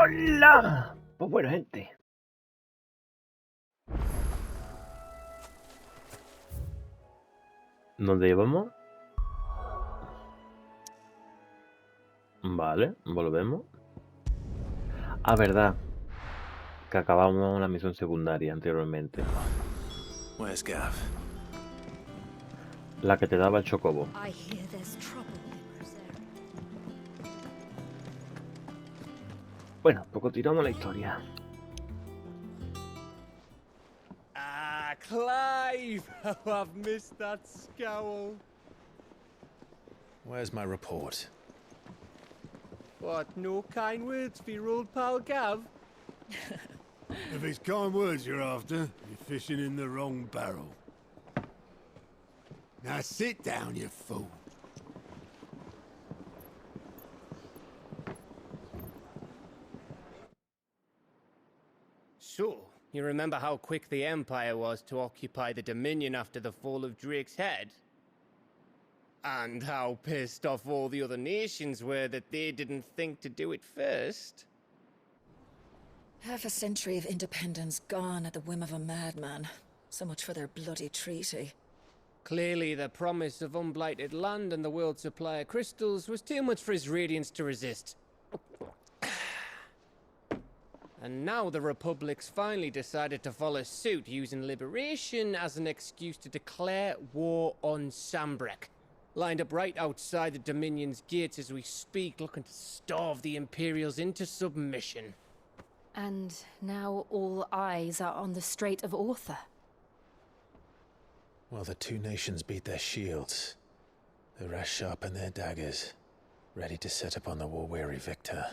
¡Hola! Pues bueno, gente. ¿Dónde íbamos? Vale, volvemos. Ah, verdad. Que acabamos la misión secundaria anteriormente. Where's Gav? La que te daba el chocobo. I hear there's trouble in Rosario. Bueno, pues continuamos la historia. Ah, Clive! How I've missed that scowl. Where's my report? What, no kind words for your old pal Gav? If it's kind words you're after, you're fishing in the wrong barrel. Now sit down, you fool. So, you remember how quick the Empire was to occupy the Dominion after the fall of Drake's head? And how pissed off all the other nations were that they didn't think to do it first? Half a century of independence gone at the whim of a madman. So much for their bloody treaty. Clearly, the promise of unblighted land and the world's supply of crystals was too much for his radiance to resist. And now the Republic's finally decided to follow suit, using liberation as an excuse to declare war on Sambrek. Lined up right outside the Dominion's gates as we speak, looking to starve the Imperials into submission. And now all eyes are on the Strait of Author. While the two nations beat their shields, the rest sharpen their daggers, ready to set upon the war-weary victor.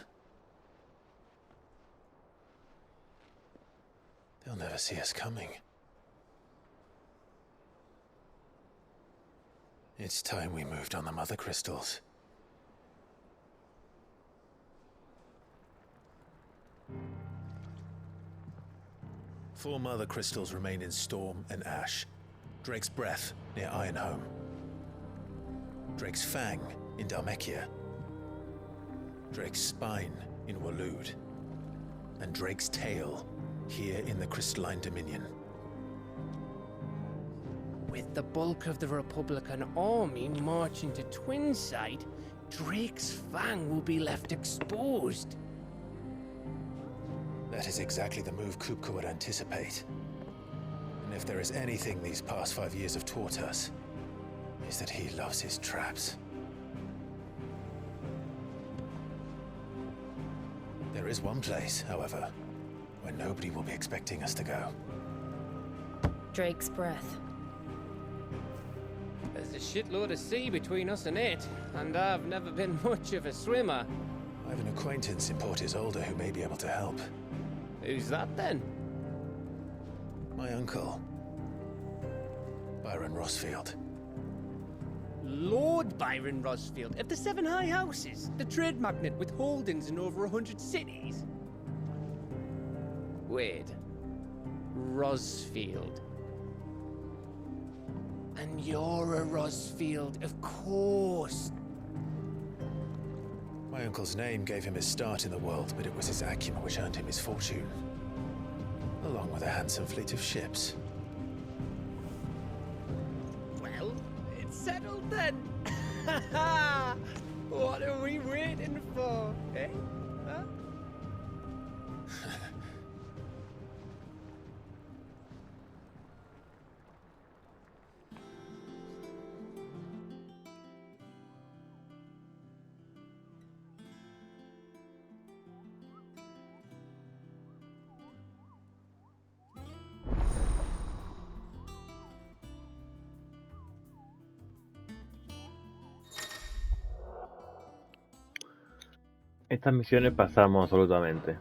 They'll never see us coming. It's time we moved on the mother crystals. Four mother crystals remain in Storm and Ash. Drake's Breath near Ironhome. Drake's Fang in Dhalmekia. Drake's Spine in Waloed. And Drake's Tail here in the Crystalline Dominion. With the bulk of the Republican army marching to Twinside, Drake's Fang will be left exposed. That is exactly the move Kupka would anticipate. And if there is anything these past 5 years have taught us, is that he loves his traps. There is one place, however, where nobody will be expecting us to go. Drake's Breath. There's a shitload of sea between us and it, and I've never been much of a swimmer. I have an acquaintance in Port Isolde who may be able to help. Who's that then? My uncle, Byron Rossfield. Lord Byron Rosfield of the Seven High Houses, the trade magnate with holdings in over 100 cities. Wait, Rosfield. And you're a Rosfield, of course. My uncle's name gave him his start in the world, but it was his acumen which earned him his fortune. Along with a handsome fleet of ships. Well, it's settled then. What are we waiting for, eh? Huh? Estas misiones pasamos absolutamente.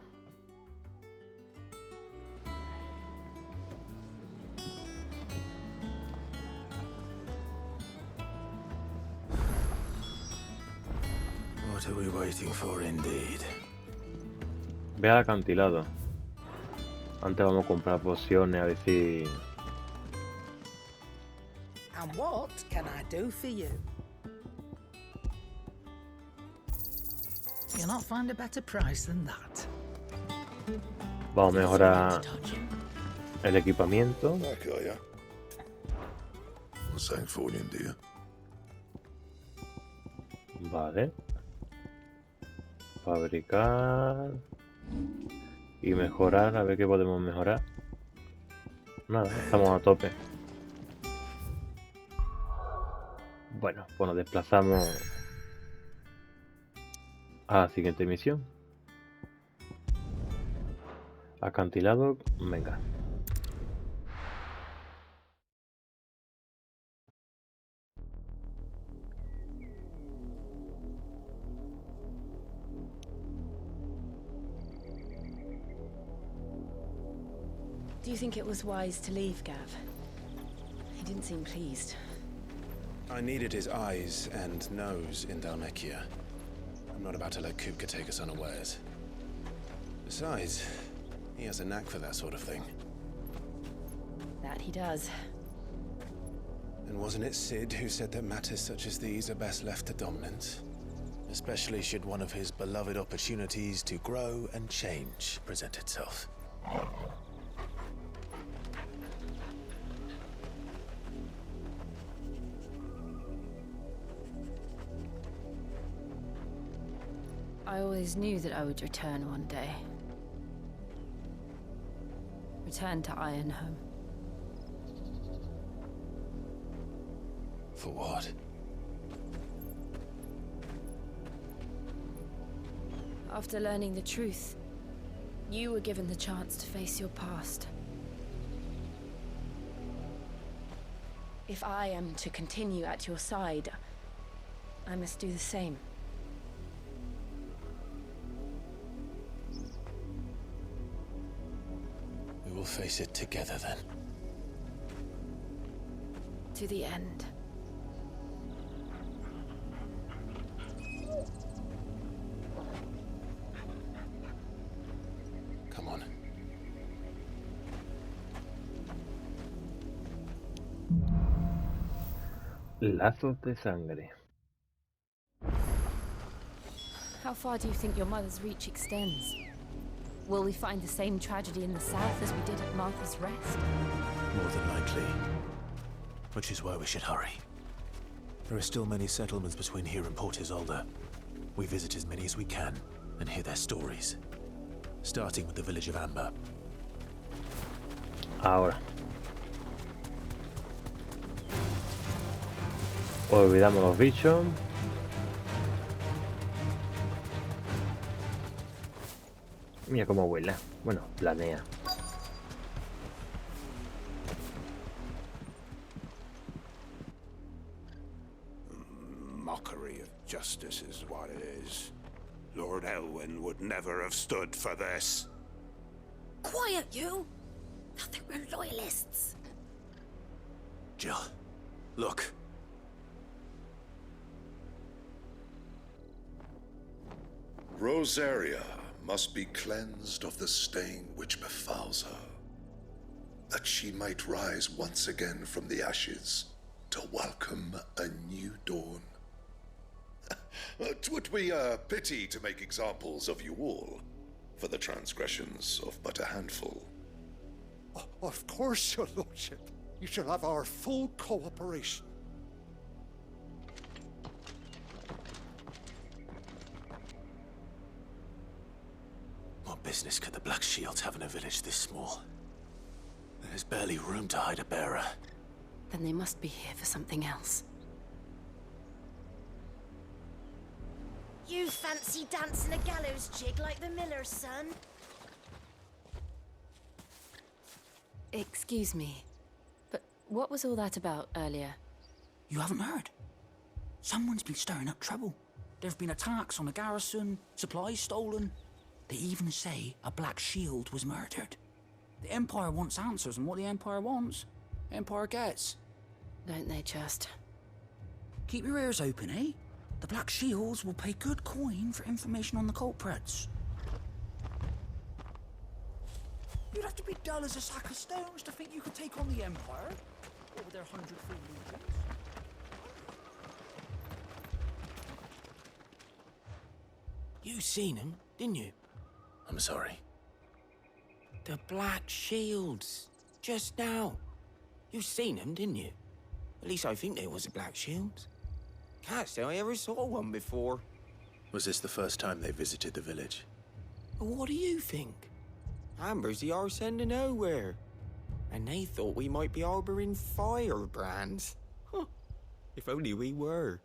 What are we waiting for indeed? Ve al acantilado. Antes vamos a comprar pociones a ver si... And what can I do for you? You'll not find a better price than that. Vamos a mejorar el equipamiento. Där kan jag. Och sen får ni en del. Vale. Fabricar. Y mejorar. A ver qué podemos mejorar. Nada, estamos a tope. Bueno, pues nos desplazamos a la siguiente misión. Acantilado, venga. Do you think it was wise to leave, Gav? He didn't seem pleased. I needed his eyes and nose in Dalmekia. I'm not about to let Kupka take us unawares. Besides, he has a knack for that sort of thing. That he does. And wasn't it Sid who said that matters such as these are best left to dominance? Especially should one of his beloved opportunities to grow and change present itself. I always knew that I would return one day. Return to Ironhome. For what? After learning the truth, you were given the chance to face your past. If I am to continue at your side, I must do the same. We will face it together then. To the end. Come on. Lazos de sangre. How far do you think your mother's reach extends? Will we find the same tragedy in the south as we did at Martha's Rest? More than likely. Which is why we should hurry. There are still many settlements between here and Port Isolde. We visit as many as we can and hear their stories. Starting with the village of Amber. Ahora. Olvidamos los bichos. Mira cómo vuela. Bueno, planea. Mockery of justice is what it is. Lord Elwyn would never have stood for this. Quiet, you! Thought they were loyalists. Jill, look. Rosaria must be cleansed of the stain which befouls her, that she might rise once again from the ashes to welcome a new dawn. 'Twould be a pity to make examples of you all, for the transgressions of but a handful. Of course, your lordship. You shall have our full cooperation. What business could the Black Shields have in a village this small? There's barely room to hide a bearer. Then they must be here for something else. You fancy dancing a gallows jig like the miller's son? Excuse me, but what was all that about earlier? You haven't heard? Someone's been stirring up trouble. There've been attacks on the garrison, supplies stolen. They even say a Black Shield was murdered. The Empire wants answers, and what the Empire wants, Empire gets. Don't they just? Keep your ears open, eh? The Black Shields will pay good coin for information on the culprits. You'd have to be dull as a sack of stones to think you could take on the Empire. What with their 100 free legions? You seen him, didn't you? I'm sorry. The Black Shields. Just now. You seen them, didn't you? At least I think they was the Black Shields. Can't say I ever saw one before. Was this the first time they visited the village? What do you think? Amber's the arse end of nowhere. And they thought we might be harboring firebrands. Huh. If only we were.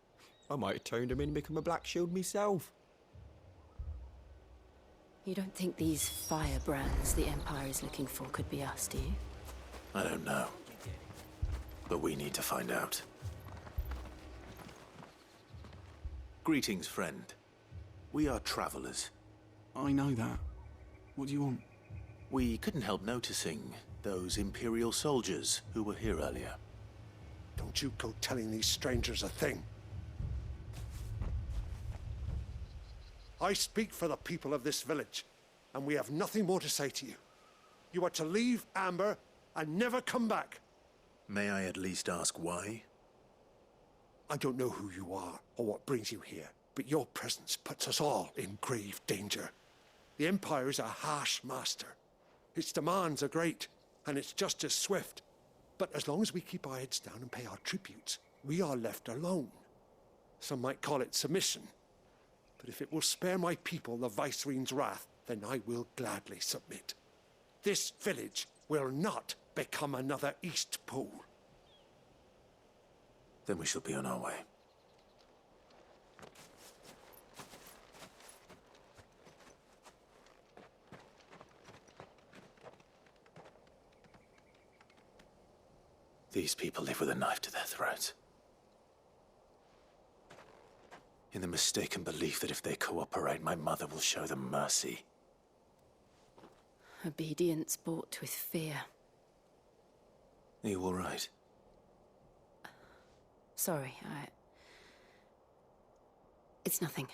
I might have turned them in and become a Black Shield myself. You don't think these firebrands the Empire is looking for could be us, do you? I don't know. But we need to find out. Greetings, friend. We are travelers. I know that. What do you want? We couldn't help noticing those Imperial soldiers who were here earlier. Don't you go telling these strangers a thing. I speak for the people of this village, and we have nothing more to say to you. You are to leave Amber and never come back. May I at least ask why? I don't know who you are or what brings you here, but your presence puts us all in grave danger. The Empire is a harsh master. Its demands are great, and its justice swift. But as long as we keep our heads down and pay our tributes, we are left alone. Some might call it submission. But if it will spare my people the Viceroy's wrath, then I will gladly submit. This village will not become another East Pool. Then we shall be on our way. These people live with a knife to their throats. In the mistaken belief that if they cooperate, my mother will show them mercy. Obedience bought with fear. Are you all right? Sorry, It's nothing.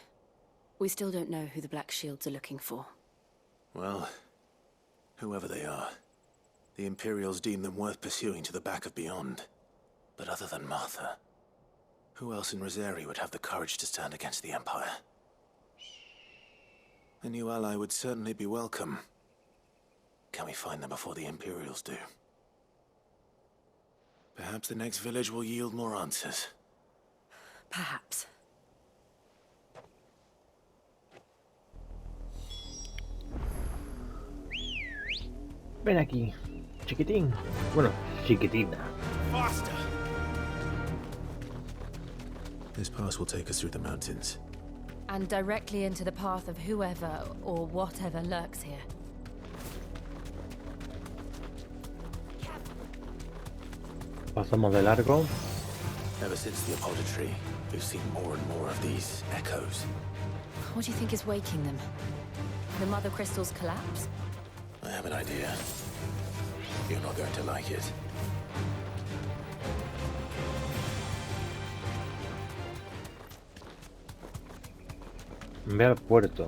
We still don't know who the Black Shields are looking for. Well, whoever they are, the Imperials deem them worth pursuing to the back of beyond. But other than Martha, who else in Rosari would have the courage to stand against the Empire? A new ally would certainly be welcome. Can we find them before the Imperials do? Perhaps the next village will yield more answers. Perhaps. Ven aquí, chiquitín. Bueno, chiquitina. Faster! This pass will take us through the mountains. And directly into the path of whoever or whatever lurks here. Pasamos de largo. Ever since the apodatory, we've seen more and more of these echoes. What do you think is waking them? The Mother Crystal's collapse? I have an idea. You're not going to like it. Ve al puerto.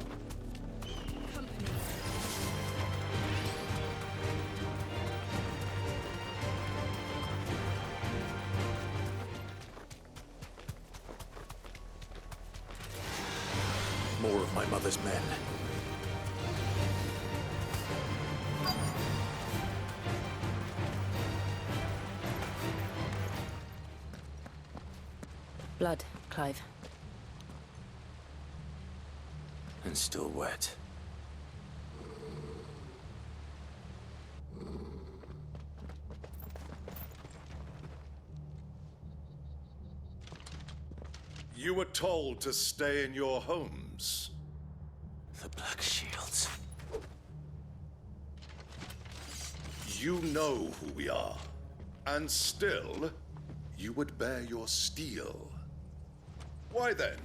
More of my mother's men. Blood, Clive. And still wet. You were told to stay in your homes. The Black Shields. You know who we are. And still, you would bear your steel. Why then,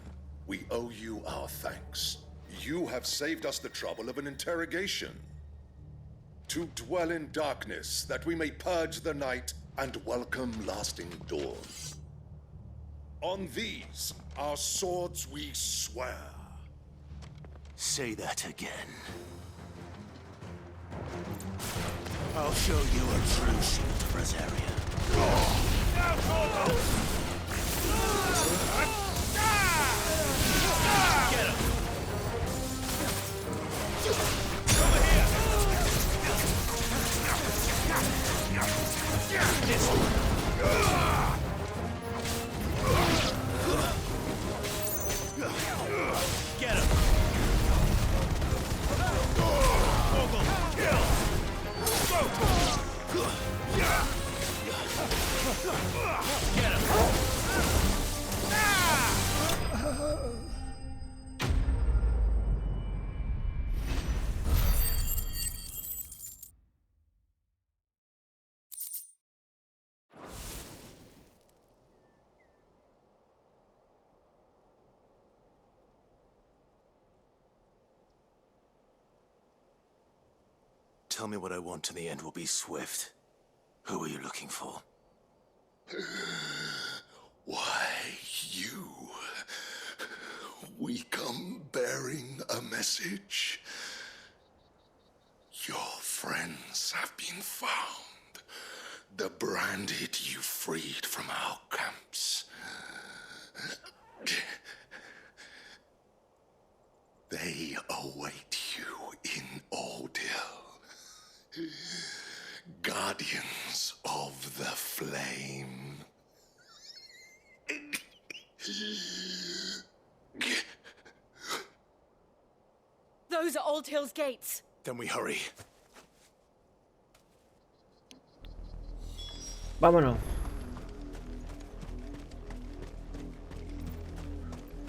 we owe you our thanks. You have saved us the trouble of an interrogation. To dwell in darkness, that we may purge the night and welcome lasting dawn. On these, our swords we swear. Say that again. I'll show you a true shield to Rosaria. Get him! Over here! tell me what I want and the end will be swift. Who are you looking for? Why, you. We come bearing a message. Your friends have been found. The branded you freed from our camps. They await you in Ordeal. Guardians of the Flame. Those are Old Hill's gates. Then we hurry. Vámonos.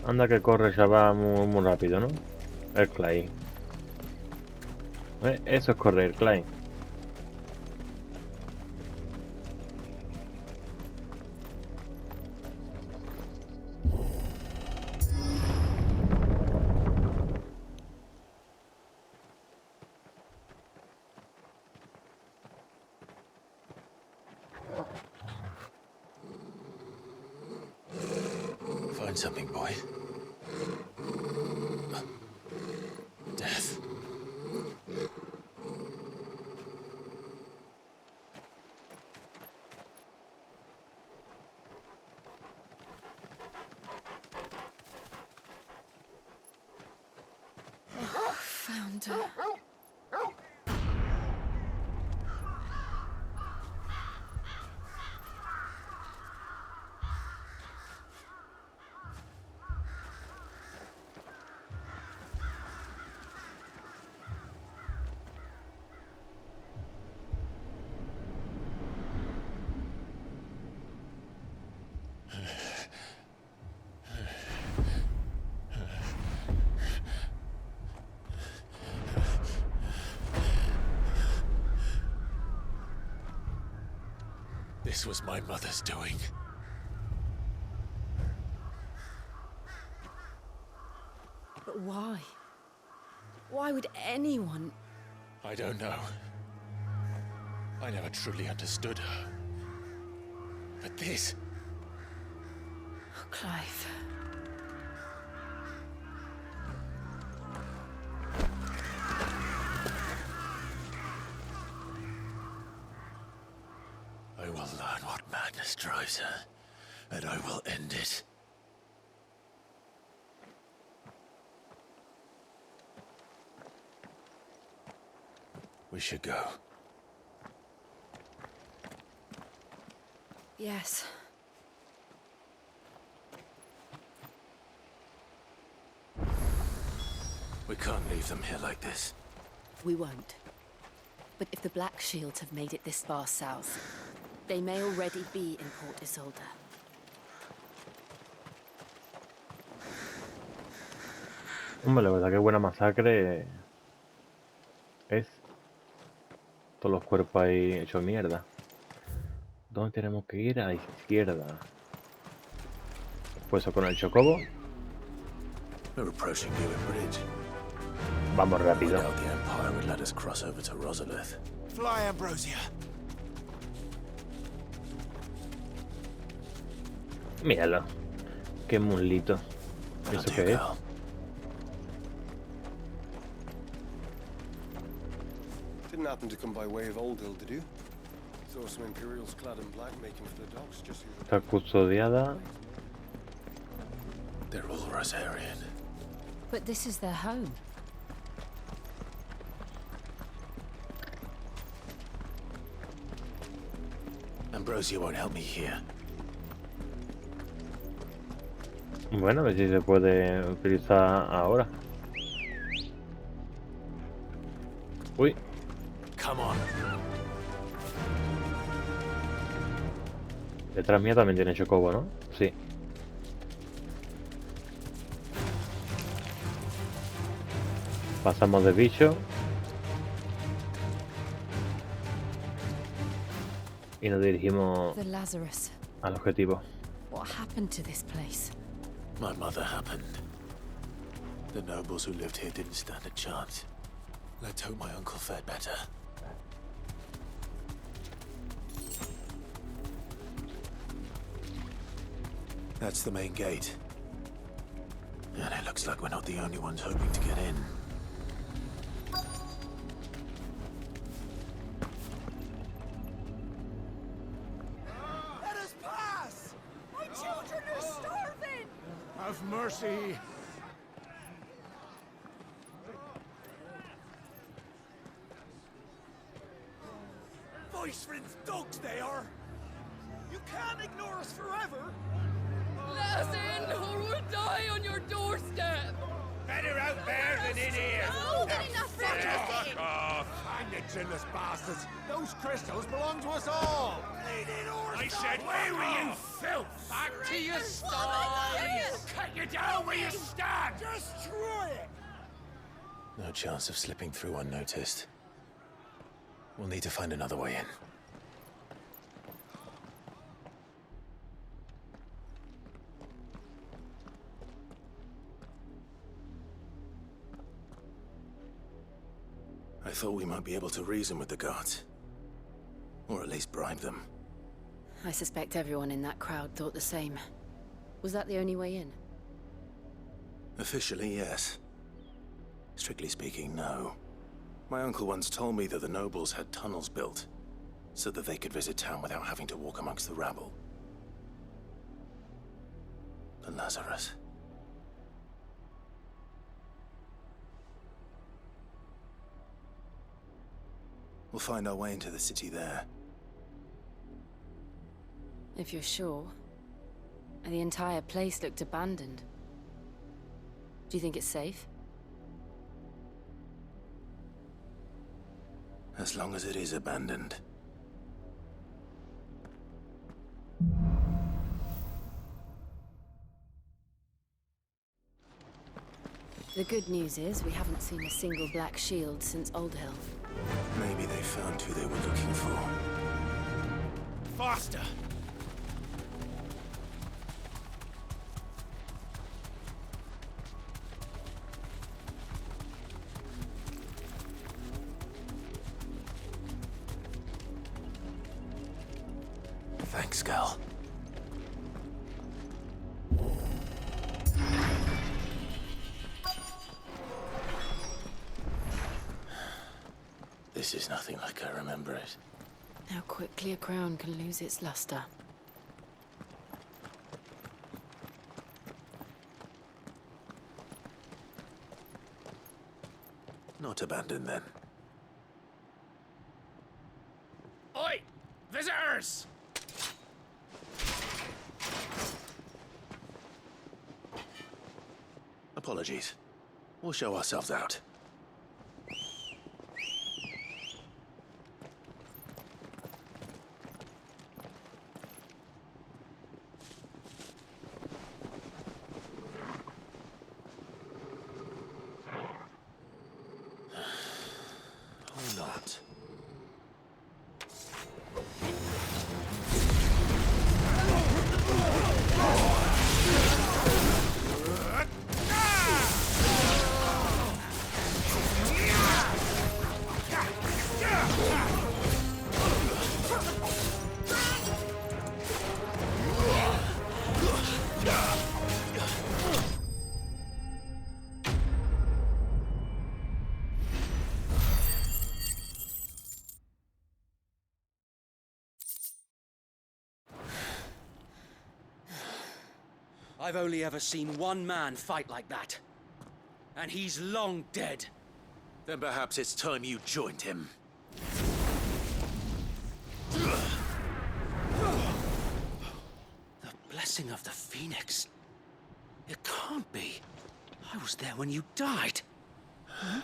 Anda que corre, ya va muy rápido, ¿no? El Clay. Eso es correr, Clay. Find something, boy. Death. Found her. This was my mother's doing. But why? Why would anyone... I don't know. I never truly understood her. But this... Oh, Clive. I will learn what madness drives her, and I will end it. We should go. Yes. We can't leave them here like this. We won't. But if the Black Shields have made it this far south, they may already be in Port Isolde. Hombre, la verdad que buena masacre es. Todos los cuerpos ahí hechos mierda. ¿Dónde tenemos que ir? A la izquierda. Pues con el chocobo. We're approaching Ewan Bridge. Vamos rápido. I doubt the Empire would let us cross over to Rosalith. Fly, Ambrosia. Míralo. Qué mulito. ¿Eso qué es? Didn't happen to come by way of Oldhill, did you? Saw some Imperials clad in black making for the docks just as Está custodiada. They're all Rosarian. But this is their home. Ambrosia won't help me here. Bueno, a ver si se puede utilizar ahora. Uy. Come on. Detrás mía también tiene chocobo, ¿no? Sí. Pasamos de bicho. Y nos dirigimos The Lazarus. al objetivo. What happened to this place? My mother happened. The nobles who lived here didn't stand a chance. Let's hope my uncle fared better. That's the main gate. And it looks like we're not the only ones hoping to get in. Let us pass! My children are starving! Have mercy! Voice friends dogs they are! You can't ignore us forever! Let us in, or we'll die on your doorstep! Better out there than in here! Oh, good enough for everything! off! Hang the chinless bastards! Those crystals belong to us all! I said, where were you, filth? Back to your sties! Cut you down where you stand! Destroy it! No chance of slipping through unnoticed. We'll need to find another way in. I thought we might be able to reason with the guards. Or at least bribe them. I suspect everyone in that crowd thought the same. Was that the only way in? Officially, yes. Strictly speaking, no. My uncle once told me that the nobles had tunnels built, so that they could visit town without having to walk amongst the rabble. The Lazarus. We'll find our way into the city there. If you're sure. The entire place looked abandoned. Do you think it's safe? As long as it is abandoned. The good news is we haven't seen a single black shield since Old Hill. Maybe they found who they were looking for. Faster! Thanks, Gal. This is nothing like I remember it. How quickly a crown can lose its luster. Not abandoned, then. Oi! Visitors! Apologies. We'll show ourselves out. Or not. I've only ever seen one man fight like that. And he's long dead. Then perhaps it's time you joined him. The blessing of the Phoenix. It can't be. I was there when you died. Huh?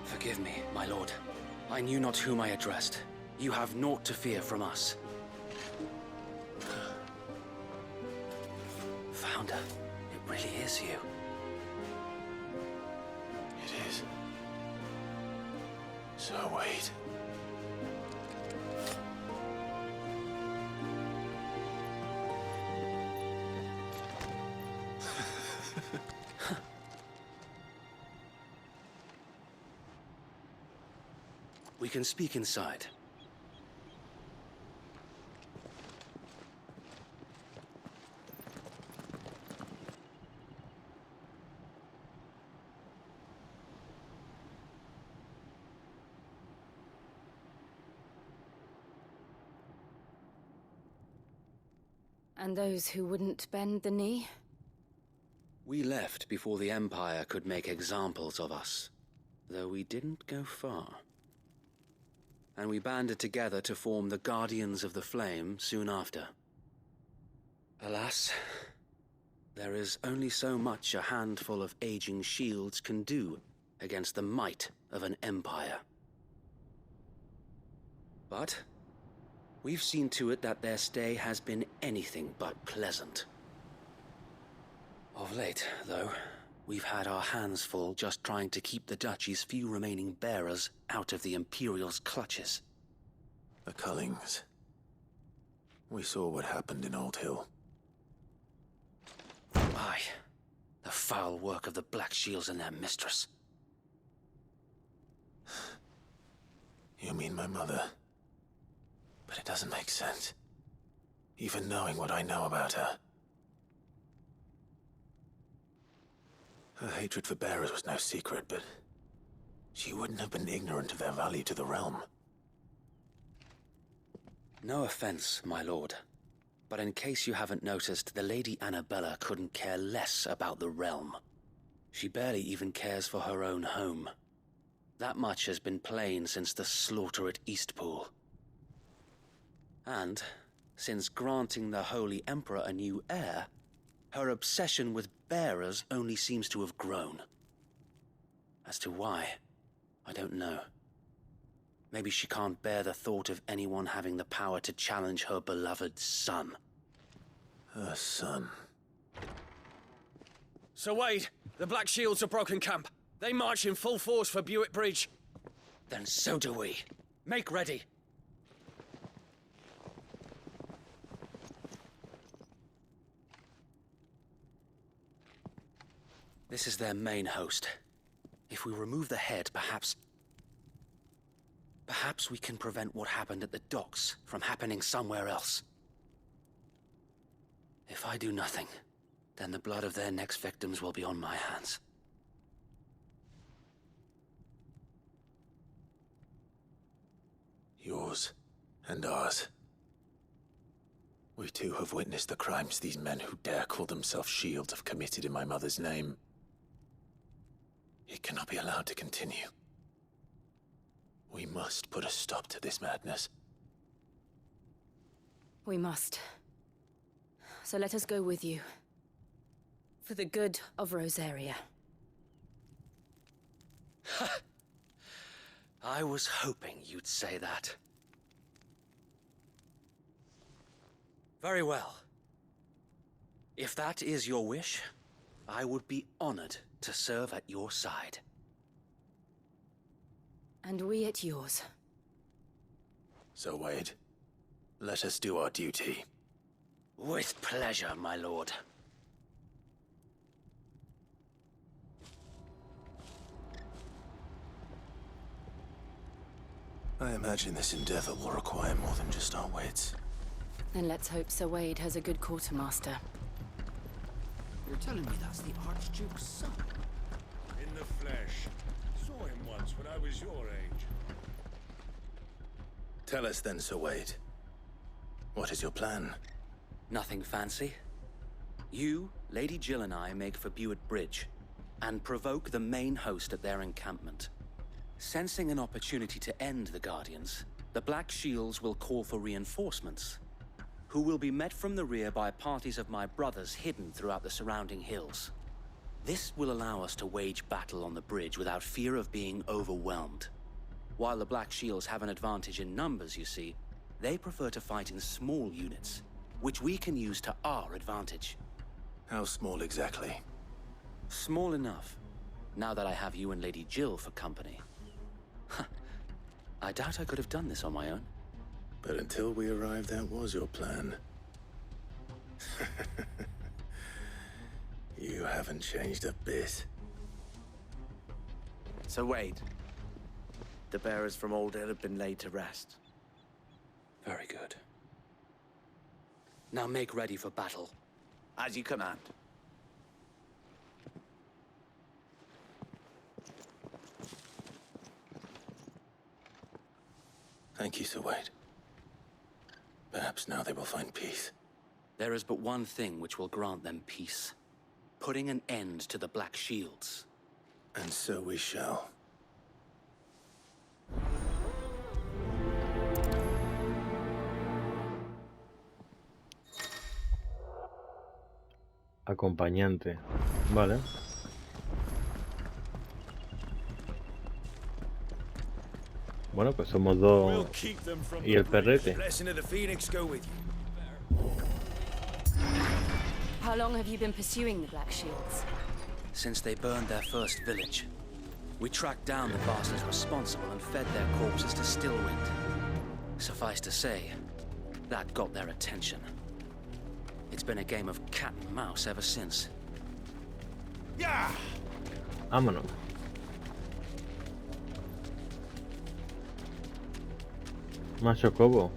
Forgive me, my lord. I knew not whom I addressed. You have naught to fear from us. Founder, it really is you. It is. So wait. We can speak inside. And those who wouldn't bend the knee? We left before the Empire could make examples of us, though we didn't go far. And we banded together to form the Guardians of the Flame soon after. Alas, there is only so much a handful of aging shields can do against the might of an empire. But we've seen to it that their stay has been anything but pleasant. Of late, though, we've had our hands full just trying to keep the Duchy's few remaining bearers out of the Imperial's clutches. The Cullings. We saw what happened in Old Hill. Aye. The foul work of the Black Shields and their mistress. You mean my mother? But it doesn't make sense. Even knowing what I know about her. Her hatred for bearers was no secret, but she wouldn't have been ignorant of their value to the realm. No offense, my lord, but in case you haven't noticed, the Lady Annabella couldn't care less about the realm. She barely even cares for her own home. That much has been plain since the slaughter at Eastpool. And, since granting the Holy Emperor a new heir, her obsession with bearers only seems to have grown. As to why, I don't know. Maybe she can't bear the thought of anyone having the power to challenge her beloved son. Her son. Sir Wade, the Black Shields have broken camp. They march in full force for Buick Bridge. Then so do we. Make ready. This is their main host. If we remove the head, perhaps we can prevent what happened at the docks from happening somewhere else. If I do nothing, then the blood of their next victims will be on my hands. Yours and ours. We too have witnessed the crimes these men who dare call themselves shields have committed in my mother's name. It cannot be allowed to continue. We must put a stop to this madness. We must. So let us go with you. For the good of Rosaria. I was hoping you'd say that. Very well. If that is your wish, I would be honored to serve at your side. And we at yours. So, Wade, let us do our duty. With pleasure, my lord. I imagine this endeavor will require more than just our wits. Then let's hope Sir Wade has a good quartermaster. You're telling me that's the Archduke's son? In the flesh. Saw him once when I was your age. Tell us then, Sir Wade. What is your plan? Nothing fancy. You, Lady Jill and I make for Buick Bridge, and provoke the main host at their encampment. Sensing an opportunity to end the Guardians, the Black Shields will call for reinforcements, who will be met from the rear by parties of my brothers hidden throughout the surrounding hills. This will allow us to wage battle on the bridge without fear of being overwhelmed. While the Black Shields have an advantage in numbers, you see, they prefer to fight in small units, which we can use to our advantage. How small exactly? Small enough, now that I have you and Lady Jill for company. I doubt I could have done this on my own. But until we arrived, that was your plan. You haven't changed a bit. So Wade, The bearers from Old Hill have been laid to rest. Very good. Now make ready for battle. As you command. Thank you, Sir Wade. Perhaps now they will find peace. There is but one thing which will grant them peace. Putting an end to the Black Shields. And so we shall. Acompañante. Vale. Bueno, pues somos dos y el perrete. How long have you been pursuing the Black Shields? Since they burned their first village. We tracked down the bastards responsible and fed their corpses to Stillwind. Suffice to say, that got their attention. It's been a game of cat and mouse ever since. Yeah! Vámonos. Más chocobo.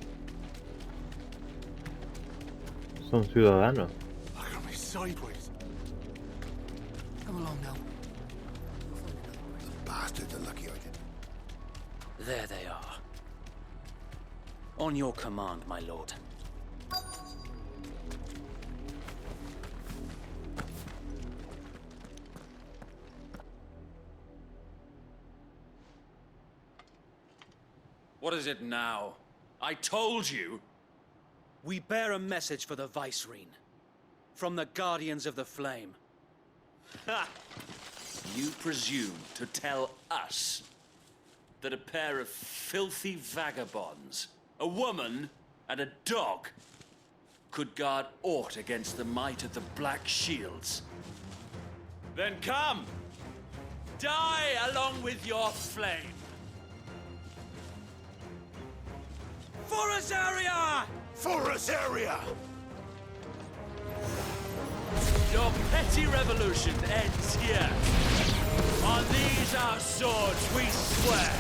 Son ciudadanos. Look at me sideways. Come along now. The bastards are lucky I didn't. There they are. On your command, my lord. What is it now? I told you! We bear a message for the Vicereine. From the Guardians of the Flame. Ha! You presume to tell us that a pair of filthy vagabonds, a woman and a dog, could guard aught against the might of the Black Shields? Then come! Die along with your flame! For Azaria! For Azaria! Your petty revolution ends here. On these our swords we swear.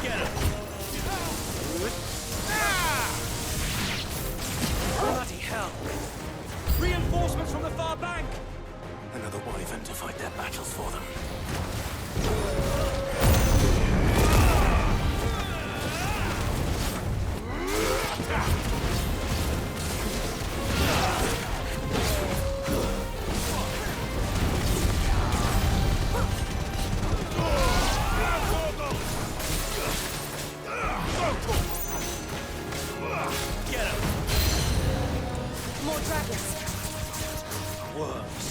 Get him! Bloody hell! Reinforcements from the far bank! Another wyvern to fight their battles for them. More dragons. Worms.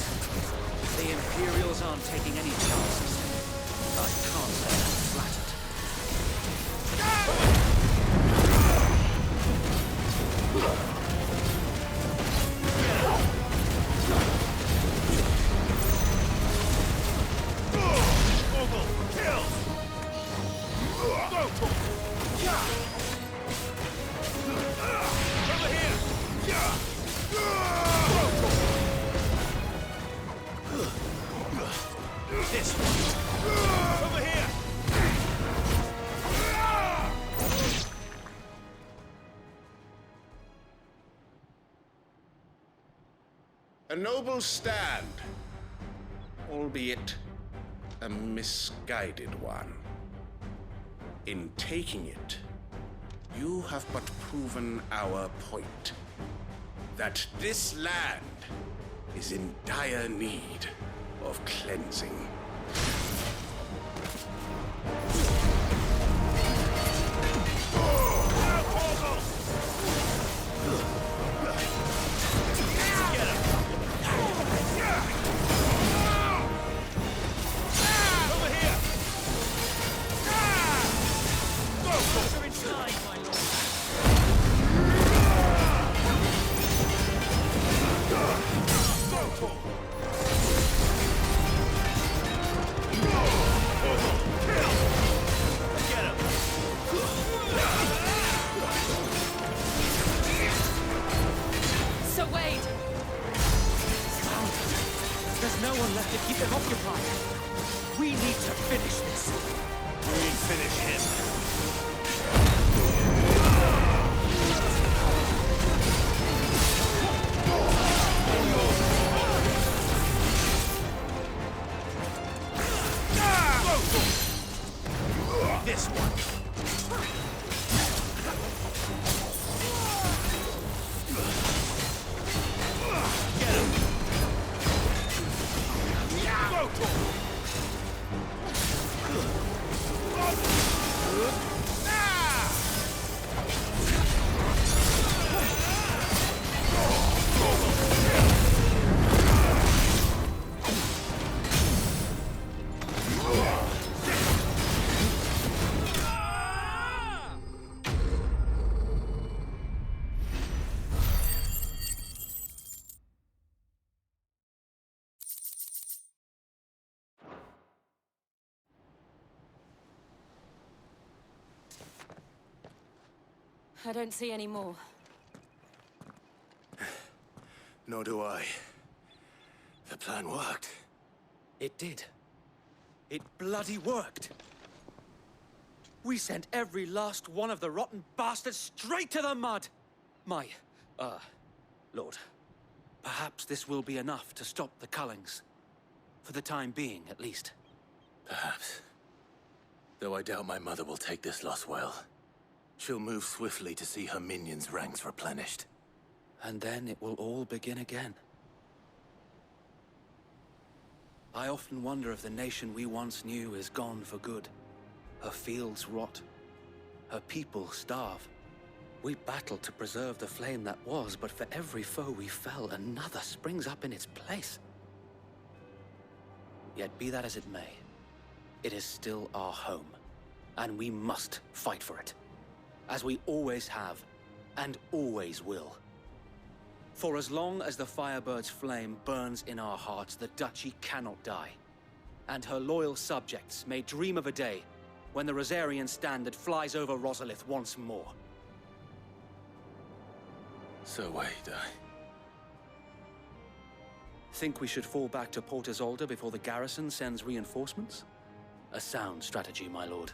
The Imperials aren't taking any chances. I can't say I'm flattered. A noble stand, albeit a misguided one. In taking it, you have but proven our point, that this land is in dire need of cleansing. Sir Wade! There's no one left to keep them occupied. We need to finish this. We finish him. This one. I don't see any more. Nor do I. The plan worked. It did. It bloody worked. We sent every last one of the rotten bastards straight to the mud. My, Lord, perhaps this will be enough to stop the Cullings. For the time being, at least. Perhaps. Though I doubt my mother will take this loss well. She'll move swiftly to see her minions' ranks replenished. And then it will all begin again. I often wonder if the nation we once knew is gone for good. Her fields rot. Her people starve. We battle to preserve the flame that was, but for every foe we fell, another springs up in its place. Yet be that as it may, it is still our home, and we must fight for it. As we always have, and always will. For as long as the Firebird's flame burns in our hearts, the Duchy cannot die. And her loyal subjects may dream of a day when the Rosarian standard flies over Rosalith once more. So wait, Think we should fall back to Port Isolde before the garrison sends reinforcements? A sound strategy, my lord.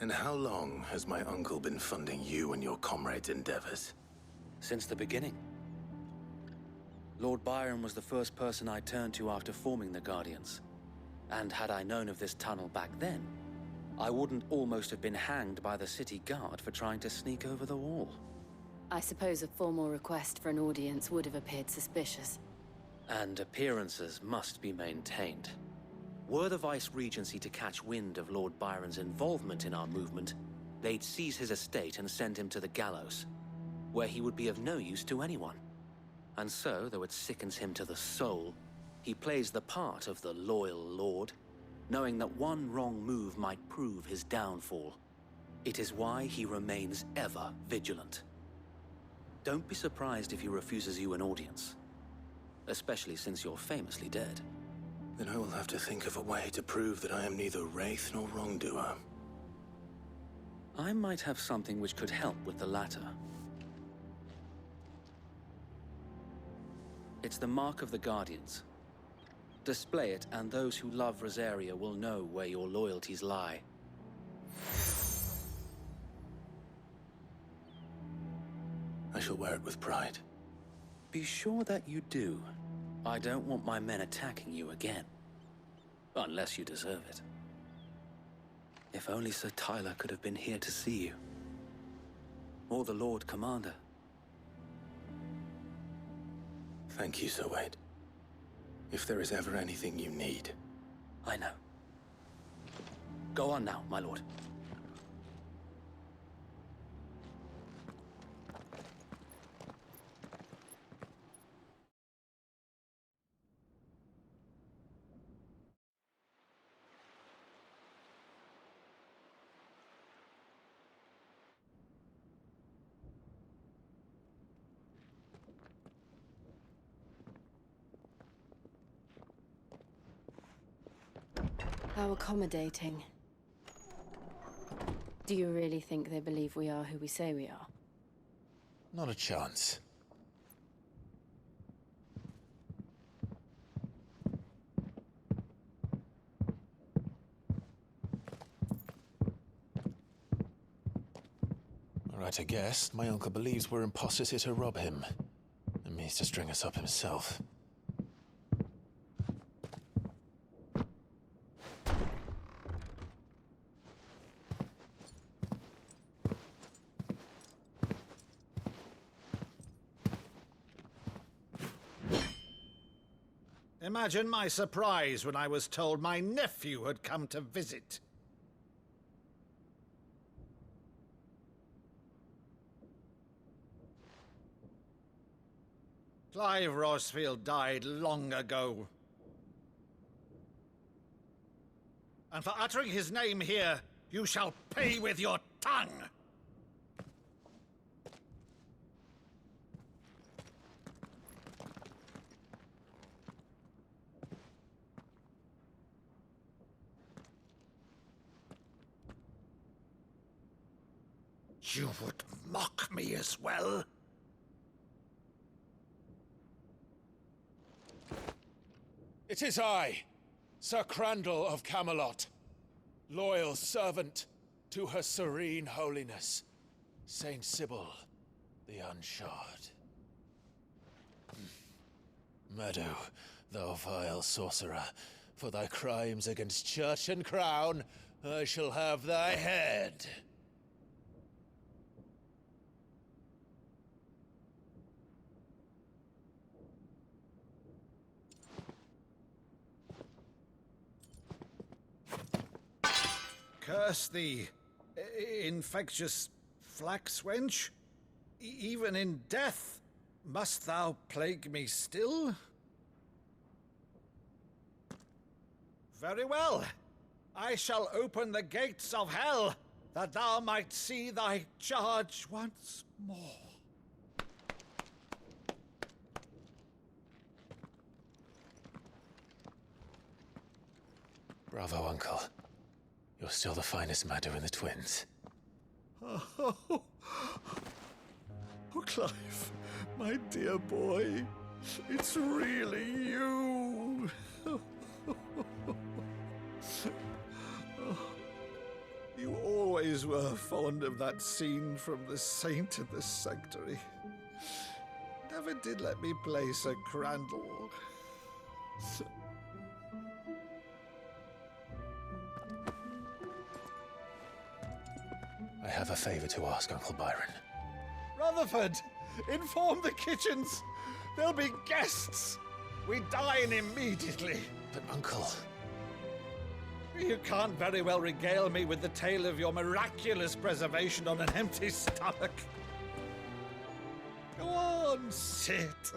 And how long has my uncle been funding you and your comrades' endeavors? Since the beginning. Lord Byron was the first person I turned to after forming the Guardians. And had I known of this tunnel back then, I wouldn't almost have been hanged by the city guard for trying to sneak over the wall. I suppose a formal request for an audience would have appeared suspicious. And appearances must be maintained. Were the Vice-Regency to catch wind of Lord Byron's involvement in our movement, they'd seize his estate and send him to the gallows, where he would be of no use to anyone. And so, though it sickens him to the soul, he plays the part of the loyal lord, knowing that one wrong move might prove his downfall. It is why he remains ever vigilant. Don't be surprised if he refuses you an audience, especially since you're famously dead. Then I will have to think of a way to prove that I am neither wraith nor wrongdoer. I might have something which could help with the latter. It's the mark of the Guardians. Display it, and those who love Rosaria will know where your loyalties lie. I shall wear it with pride. Be sure that you do. I don't want my men attacking you again. Unless you deserve it. If only Sir Tyler could have been here to see you. Or the Lord Commander. Thank you, Sir Wade. If there is ever anything you need. I know. Go on now, my lord. How accommodating. Do you really think they believe we are who we say we are? Not a chance. Right, I guess. My uncle believes we're imposters here to rob him. And means to string us up himself. Imagine my surprise when I was told my nephew had come to visit. Clive Rosfield died long ago. And for uttering his name here, you shall pay with your tongue! You would mock me as well? It is I, Sir Crandall of Camelot, loyal servant to Her Serene Holiness, Saint Sybil the Unshod. Meadow, thou vile sorcerer, for thy crimes against church and crown, I shall have thy head. Curse thee, infectious flax wench. Even in death, must thou plague me still? Very well. I shall open the gates of hell, that thou might see thy charge once more. Bravo, Uncle. You're still the finest Meadow in the twins. Oh, Clive, my dear boy, it's really you. You always were fond of that scene from The Saint in the Sanctuary. Never did let me play Sir Crandall. I have a favor to ask, Uncle Byron. Rutherford, inform the kitchens. There'll be guests. We dine immediately. But, Uncle... You can't very well regale me with the tale of your miraculous preservation on an empty stomach. Go on, sit.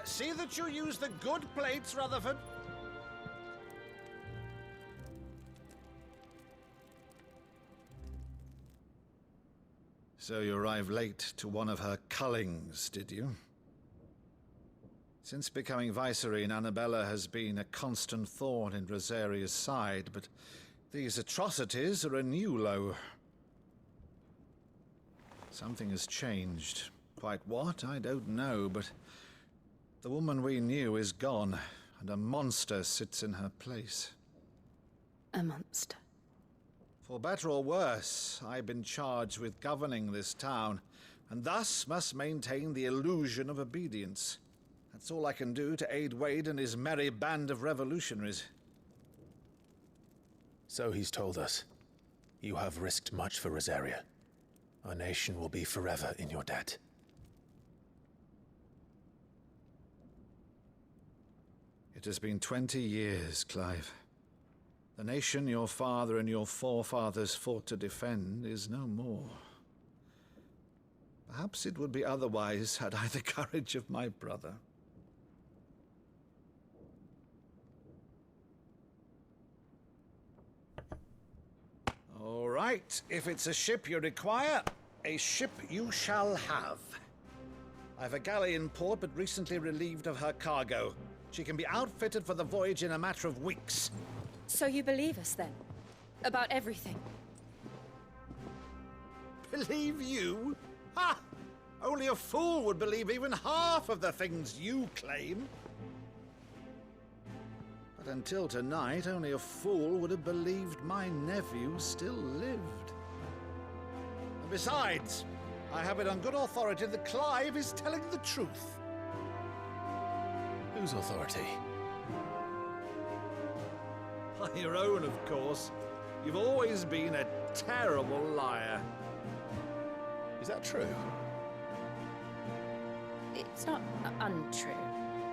See that you use the good plates, Rutherford. So you arrived late to one of her cullings, did you? Since becoming Vicereine, Annabella has been a constant thorn in Rosaria's side, but these atrocities are a new low. Something has changed. Quite what, I don't know, but the woman we knew is gone, and a monster sits in her place. A monster? For better or worse, I've been charged with governing this town, and thus must maintain the illusion of obedience. That's all I can do to aid Wade and his merry band of revolutionaries. So he's told us. You have risked much for Rosaria. Our nation will be forever in your debt. It has been 20 years, Clive. The nation your father and your forefathers fought to defend is no more. Perhaps it would be otherwise had I the courage of my brother. All right, if it's a ship you require, a ship you shall have. I've a galley in port, but recently relieved of her cargo. She can be outfitted for the voyage in a matter of weeks. So you believe us, then? About everything? Believe you? Ha! Only a fool would believe even half of the things you claim. But until tonight, only a fool would have believed my nephew still lived. And besides, I have it on good authority that Clive is telling the truth. Whose authority? On your own, of course. You've always been a terrible liar. Is that true? It's not untrue.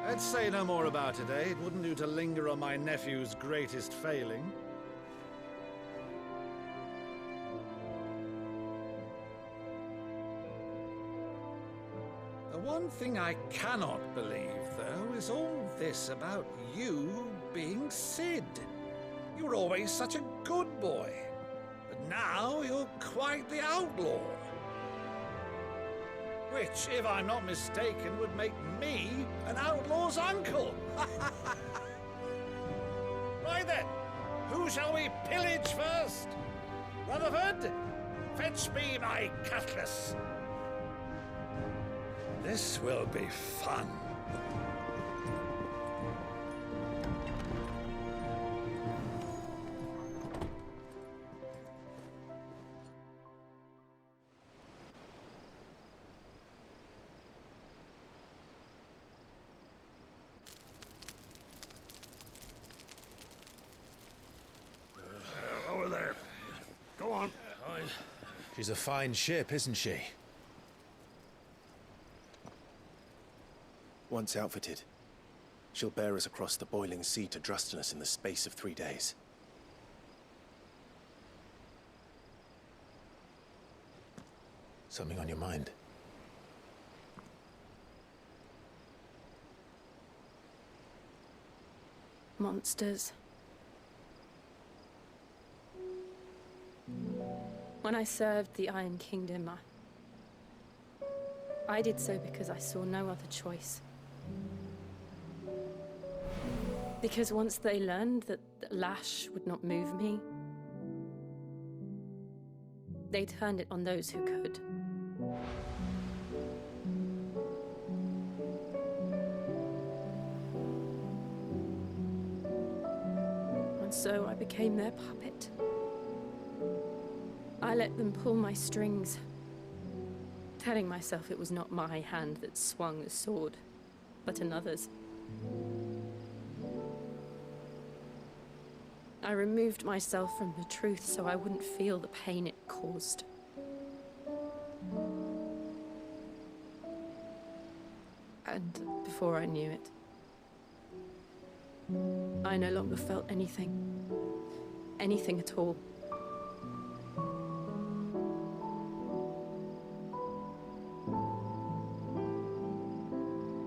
Let's say no more about it, eh? It wouldn't do to linger on my nephew's greatest failing. The one thing I cannot believe, though, is all this about you being Sid. You were always such a good boy, but now you're quite the outlaw. Which, if I'm not mistaken, would make me an outlaw's uncle. Right then, who shall we pillage first? Rutherford, fetch me my cutlass. This will be fun. Over there. Go on. She's a fine ship, isn't she? Once outfitted, she'll bear us across the boiling sea to Drustinus in the space of 3 days. Something on your mind? Monsters. When I served the Iron Kingdom, I did so because I saw no other choice. Because once they learned that the lash would not move me, they turned it on those who could. And so I became their puppet. I let them pull my strings, telling myself it was not my hand that swung the sword, but another's. I removed myself from the truth so I wouldn't feel the pain it caused. And before I knew it, I no longer felt anything. Anything at all.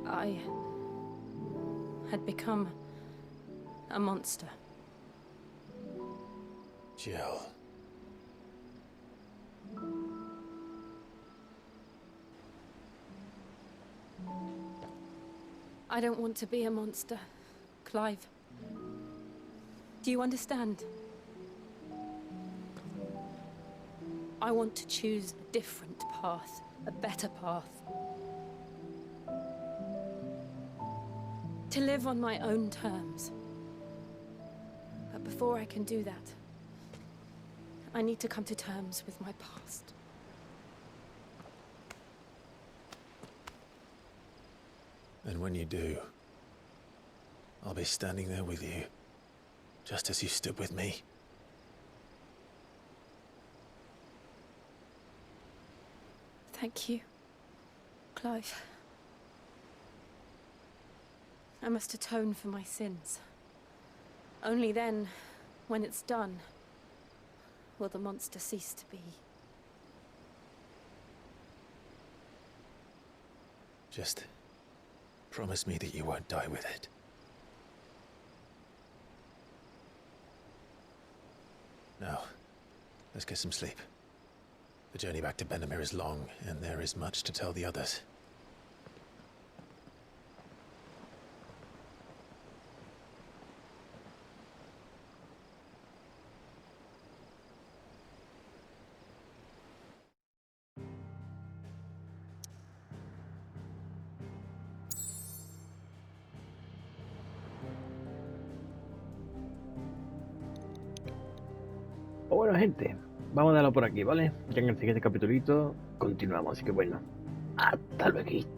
I had become a monster. Jill. I don't want to be a monster, Clive. Do you understand? I want to choose a different path, a better path. To live on my own terms. But before I can do that, I need to come to terms with my past. And when you do, I'll be standing there with you, just as you stood with me. Thank you, Clive. I must atone for my sins. Only then, when it's done, will the monster cease to be. Just promise me that you won't die with it. Now, let's get some sleep. The journey back to Benamir is long, and there is much to tell the others. Pues bueno, gente, vamos a darlo por aquí, ¿vale? Ya en el siguiente capitulito continuamos, así que bueno, hasta luego.